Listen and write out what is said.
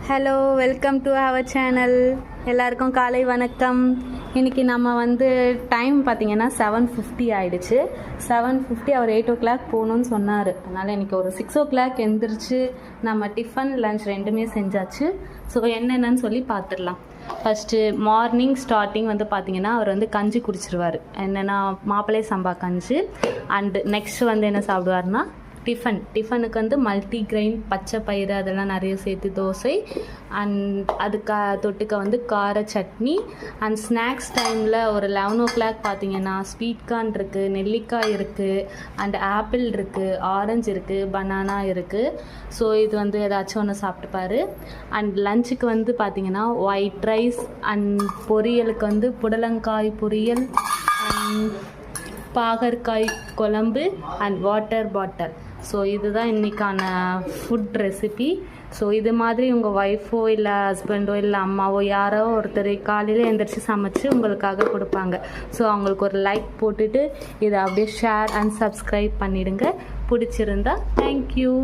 Hello, welcome to our channel. எல்லாருக்கும் காலை வணக்கம். இன்றைக்கி நம்ம டைம் பார்த்திங்கன்னா 7:50 ஆகிடுச்சு. 7:50 அவர் 8 o'clock போகணுன்னு சொன்னார். அதனால் இன்றைக்கி ஒரு 6 o'clock எழுந்திரிச்சு நம்ம டிஃபன் லன்ச் ரெண்டுமே செஞ்சாச்சு. ஸோ என்னென்னு சொல்லி பார்த்துடலாம். ஃபஸ்ட்டு மார்னிங் ஸ்டார்டிங் பார்த்திங்கன்னா அவர் கஞ்சி குடிச்சிருவார். என்னென்னா மாப்பிள்ளை சம்பா கஞ்சி. அண்டு நெக்ஸ்ட் என்ன சாப்பிடுவார்னா டிஃபனுக்கு மல்டி கிரெயின் பச்சை பயிறு அதெல்லாம் நிறைய சேர்த்து தோசை. அண்ட் அதுக்கு தொட்டுக்க கார சட்னி. அண்ட் ஸ்நாக்ஸ் டைமில் ஒரு 11 o'clock பார்த்திங்கன்னா ஸ்வீட் கார்ன் இருக்குது, நெல்லிக்காய் இருக்குது, அண்ட் ஆப்பிள் இருக்குது, ஆரஞ்சு இருக்குது, பனானா இருக்குது. ஸோ இது ஏதாச்சும் ஒன்று சாப்பிட்டுப்பார். அண்ட் லஞ்சுக்கு பார்த்திங்கன்னா ஒயிட் ரைஸ் அண்ட் பொரியலுக்கு புடலங்காய் பொரியல் அண்ட் பாகற்காய் குழம்பு அண்ட் வாட்டர் பாட்டில். ஸோ இதுதான் இன்றைக்கான ஃபுட் ரெசிபி. ஸோ இது மாதிரி உங்கள் ஒய்ஃபோ இல்லை ஹஸ்பண்டோ இல்லை அம்மாவோ யாரோ ஒருத்தர் காலையில் எழுந்திரிச்சு சமைச்சு உங்களுக்காக கொடுப்பாங்க. ஸோ அவங்களுக்கு ஒரு லைக் போட்டுட்டு இதை அப்படியே ஷேர் அண்ட் சப்ஸ்கிரைப் பண்ணிவிடுங்க. பிடிச்சிருந்தா தேங்க்யூ.